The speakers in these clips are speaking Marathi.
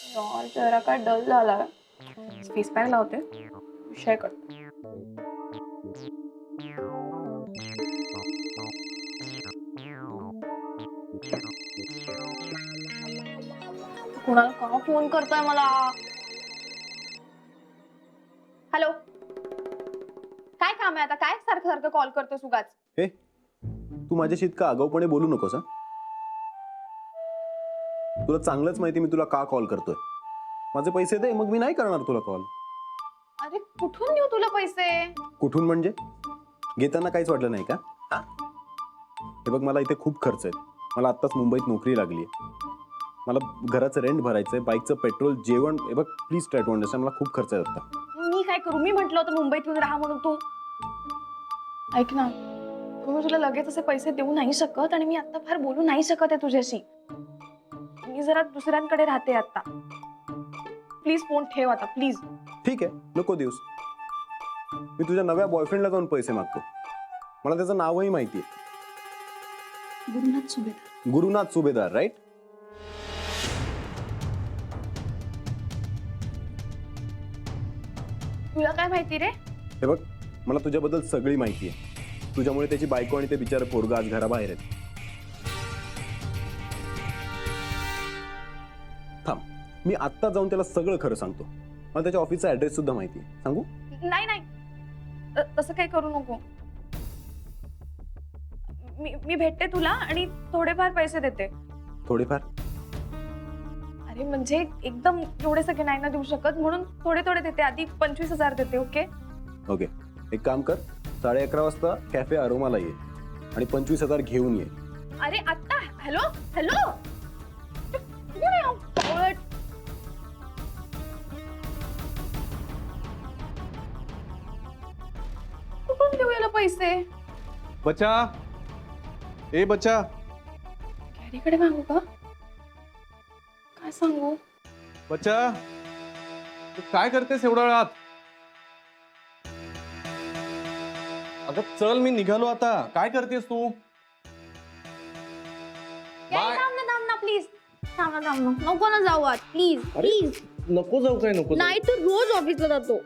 यार चेहरा काय डल झाला. फेस पॅक लावते, विषय कर. कुणाला का फोन करतोय मला? हॅलो, काय काम आहे आता? काय सारखं सारखं कॉल करतोय उगाच? हे तू माझ्याशी इतका आगाऊपणे बोलू नकोस हा. तुला चांगलंच माहिती मी तुला का कॉल करतोय. माझे पैसे दे, मग मी नाही करणार तुला कॉल. अरे कुठून देऊ तुला पैसे? कुठून म्हणजे? घेताना काहीच वाटलं नाही का? हे बघ, मला इथे खूप खर्च आहे. मला आत्ताच मुंबईत नोकरी लागली आहे. मला घराचं रेंट भरायचंय, बाईकचं पेट्रोल, जेवण. हे बघ प्लीज ट्राय टू अंडरस्टँड. मला खूप खर्च आहे आता. मी काय करू? मी म्हटलं होतं मुंबईत येऊन राहा म्हणून. तू ऐक ना, मी तुला लगेच असे पैसे देऊ नाही शकत आणि मी आता फार बोलू नाही शकत आहे तुझ्याशी. मी जरा दुसऱ्यांकडे राहते आता. प्लीज फोन ठेव आता, प्लीज. ठीक आहे, नको दिवस. मी तुझ्या नव्या बॉयफ्रेंडला जाऊन पैसे मागतो. मला त्याचं नावही माहिती आहे. गुरुनाथ सुभेदार. गुरुनाथ सुभेदार, राईट? तुला काय माहिती रे? हे बघ, मला तुझ्याबद्दल सगळी माहिती आहे. तुझ्यामुळे त्याची बायको आणि ते बिचारे पोरगा आज घराबाहेर आहेत. थांब, मी आत्ता जाऊन त्याला सगळं खरं सांगतो. मला त्याच्या ऑफिसचा ऍड्रेस सुद्धा माहिती आहे. सांगू? नाही नाही, तसं काही करू नको. मी भेटते तुला आणि थोडेफार पैसे देते. थोडेफार? अरे म्हणजे एकदम एवढे सगळे नाही ना देऊ शकत, म्हणून थोडे थोडे देते. आधी 25,000 देते. ओके ओके, एक काम कर, 11:30 वाजता कॅफे अरोमाला ये आणि 25,000 घेऊन ये. अरे आत्ता? हॅलो हॅलो, कुठे आहे हा बावळट? कुठून देऊ याला पैसे? बच्चा, ए बच्चा. गॅरीकडे मागू का? काय सांगू? बच्चा, तू काय करतेस एवढ्या वेळात? अगं चल, मी निघालो आता. काय करतेस तू? बाय. थांब ना प्लीज. थांब ना नको ना जाऊ आज, प्लीज प्लीज. नको जाऊ. काय नको? नाही तर रोज ऑफिसला जातो.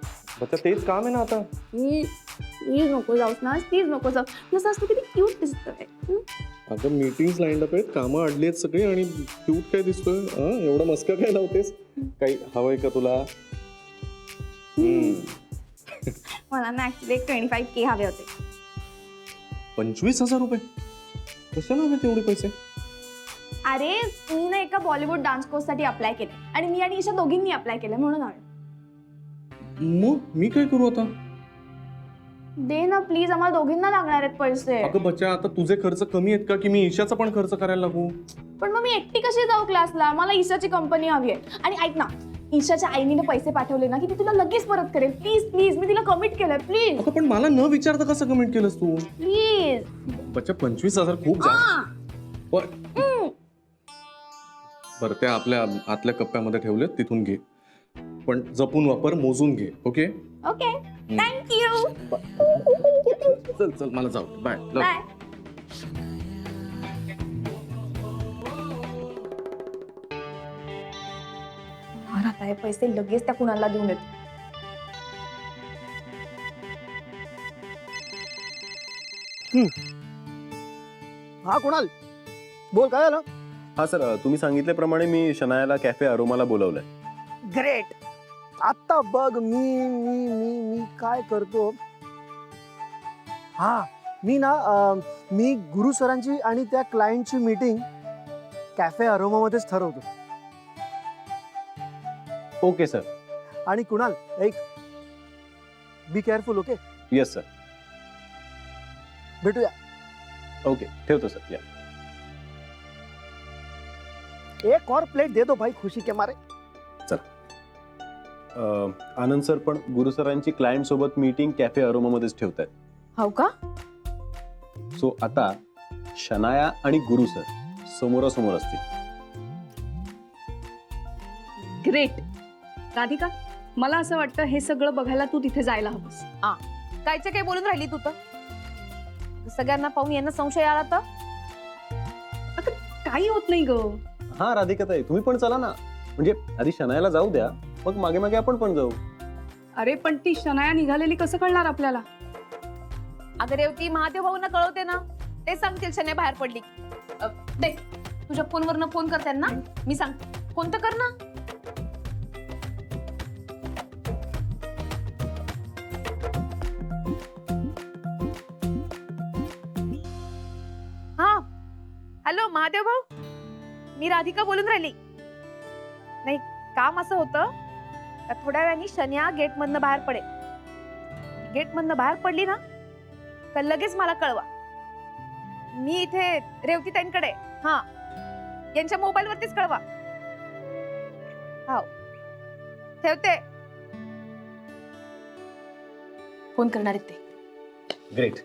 बच्चा, तेच काम आहे ना आता. प्लीज नको जाऊस ना, प्लीज नको जाऊ. जसं असतं किती क्यूट दिसतंय. अगं मीटिंग्स लाईन अप आहेत, कामं अडली आहेत सगळी आणि क्यूट काय दिसतोय? एवढा मस्का काय लावतेस? काही हवंय का तुला? मला ना ऍक्च्युली 25K हवे होते. 25,000 रुपये? कशाला हवे तेवढे पैसे? अरे मी ना एका बॉलिवूड डान्स कोर्स साठी अप्लाय केले आणि मी आणि ईशा दोघींनी अप्लाय केलं म्हणून हवे. मग मी काय करू आता? दे ना प्लीज, आम्हाला दोघींना लागणार आहेत पैसे. अगं बच्चा, आता तुझे खर्च कमी आहेत का की मी ईशाचा पण खर्च करायला लागू? पण मग मी एकटी कशी जाऊ क्लासला? मला ईशाची कंपनी हवी आहे. आणि ऐक ना, ईशाच्या आईने पैसे पाठवले ना की ती तुला लगेच परत करेल. प्लीज प्लीज, मी तिला कमिट केलंय. प्लीज अगं पण मला न विचारता कसं कमेंट केलंस तू? प्लीज. बच्चा, 25,000 खूप जास्त. बरं, त्या आपल्या आतल्या कप्प्यामध्ये ठेवलेत, तिथून घे. पण जपून वापर, मोजून घे. Okay okay, thank you. चल चल, मला जाऊ. बाय. बाय. आता हे पैसे लगेच त्या कुणाला देऊन येत. हा कुणाल, बोल, काय झालं? हा सर, तुम्ही सांगितल्याप्रमाणे मी शनायाला कॅफे अरोमाला बोलवलंय. ग्रेट. आता बघ मी मी मी मी काय करतो. हा, मी गुरु सरांची आणि त्या क्लायंटची मीटिंग कॅफे अरोमामध्येच ठरवतो. Okay sir. आणि कुणाल, एक be careful. Okay? Yes sir. भेटूया. ओके, ठेवतो सर. या. एक और प्लेट दे दो भाई, खुशी के मारे. आनंद सर पण गुरु सरांची क्लायंट सोबत मीटिंग कॅफे अरोमामध्येच ठेवतायत. हो का? सो आता शनाया आणि गुरु सर समोरासमोर असतील. ग्रेट. राधिका, मला असं वाटतं हे सगळं बघायला तू तिथे जायला हवंस. कायचं काय बोलून राहिली तू तर? सगळ्यांना पाहून यांना संशय आला तर? काही होत नाही ग. हा राधिका ताई, तुम्ही पण चला ना. म्हणजे आधी शनायाला जाऊ द्या, मग मागे मागे आपण पण जाऊ. अरे पण ती शनाया निघालेली कसं कळणार आपल्याला? अगं रेवती, महादेव भाऊंना कळवते ना, ते सांगतील शने बाहेर पडली. दे तुझ्या फोनवरनं फोन कर त्यांना, मी सांगते. फोन तर कर ना. हा हॅलो महादेव भाऊ, मी राधिका बोलून राहिली. नाही, काम असं होतं का थोड्या वेळाने शन्या गेट मधनं बाहेर पडेल. गेट मधनं बाहेर पडली ना का लगेच मला कळवा. मी इथे रेवती ताईंकडे, हा, यांच्या मोबाईल वरतीच कळवा. हो, ठेवते. फोन करणार आहेत ते. ग्रेट.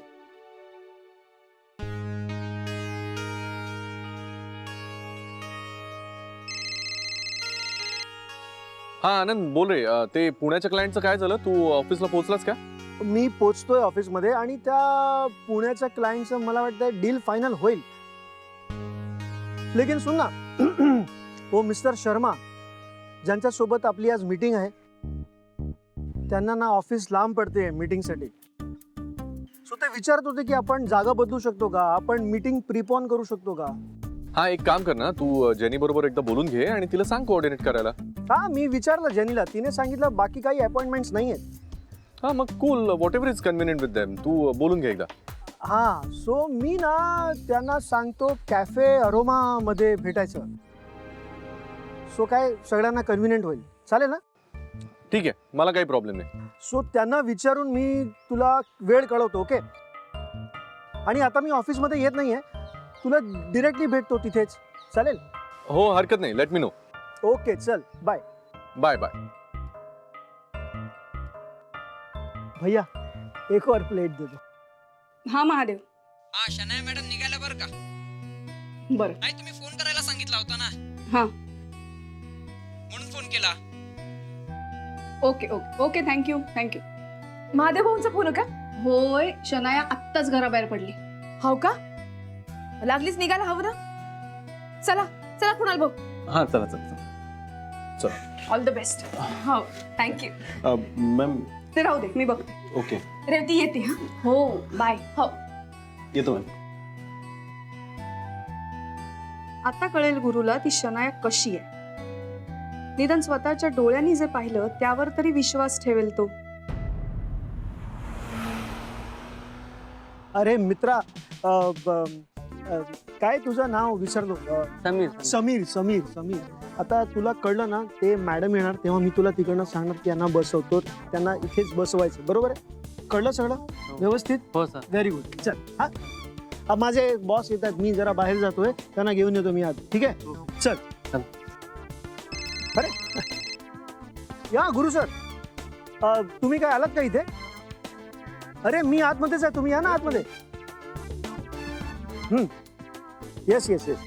हा आनंद बोल रे. ते पुण्याच्या क्लायंटचं काय झालं? तू ऑफिसला पोहोचलास का? मी पोचतोय ऑफिसमध्ये आणि त्या पुण्याच्या क्लायंटचं मला वाटतं डील फायनल होईल. लेकिन सुन ना, ओ मिस्टर शर्मा ज्यांच्या सोबत आपली आज मीटिंग आहे, त्यांना ना ऑफिस लांब पडते मीटिंगसाठी. सो ते विचारत होते की आपण जागा बदलू शकतो का, आपण मीटिंग प्रीपॉन करू शकतो का. हा एक काम कर ना, तू जेनी बरोबर एकदा बोलून घे आणि तिला सांग कोऑर्डिनेट करायला. हा, मी विचारलं जेनीला, तिने सांगितलं बाकी काही अपॉइंटमेंट्स नाही आहेत. हा मग cool, whatever is convenient with them. तू बोलून घे एकदा. हा, सो मी ना त्यांना सांगतो कॅफे अरोमा मध्ये भेटायचं. सो काय सगळ्यांना कन्व्हिनियंट होईल, चालेल ना? ठीक आहे, मला काही प्रॉब्लेम नाही. सो त्यांना विचारून मी तुला वेळ कळवतो, ओके? आणि आता मी ऑफिसमध्ये येत नाहीये, तुला डिरेक्टली भेटतो तिथेच, चालेल? हो हरकत नाही, लेट मी नो. ओके, चल, बाय. Bye bye. भैया एक और प्लेट दे दो. हा महादेव. हा शनाया मॅडम निघाल्या बरं का? बरं. नाही तुम्ही फोन करायला सांगितला होता ना, हा, म्हणून फोन केला. Okay okay okay, thank you thank you. Mahadev भाऊंचा फोन का? होय, शनाया आत्ताच घराबाहेर पडली. हो का? लागलीच निघायला हवं ना. चला चला कुणाल भाऊ, हा चला चला चला. All the best. हो, थँक्यू. मॅम. ते राहू दे, मी बघते. ओके, रेवती येते. हा, हो, बाय. हो. येतो मॅम. आता कळेल गुरुला ती शनाया कशी आहे. निदान स्वतःच्या डोळ्यांनी जे पाहिलं त्यावर तरी विश्वास ठेवेल तो. अरे मित्रा, काय तुझं नाव विसरलो. समीर समीर समीर. आता तुला कळलं ना, ते मॅडम येणार तेव्हा मी तुला तिकडनं सांगणार की यांना बसवतो, त्यांना इथेच बसवायचं. बरोबर आहे? कळलं सगळं व्यवस्थित? हो सर. Very good. चल, हा, माझे बॉस येतात, मी जरा बाहेर जातोय, त्यांना घेऊन येतो मी आज. ठीक आहे, चल. अरे या गुरु सर, तुम्ही काय आलात का इथे? अरे मी आतमध्येच आहे, तुम्ही या ना आतमध्ये. Yes yes yes.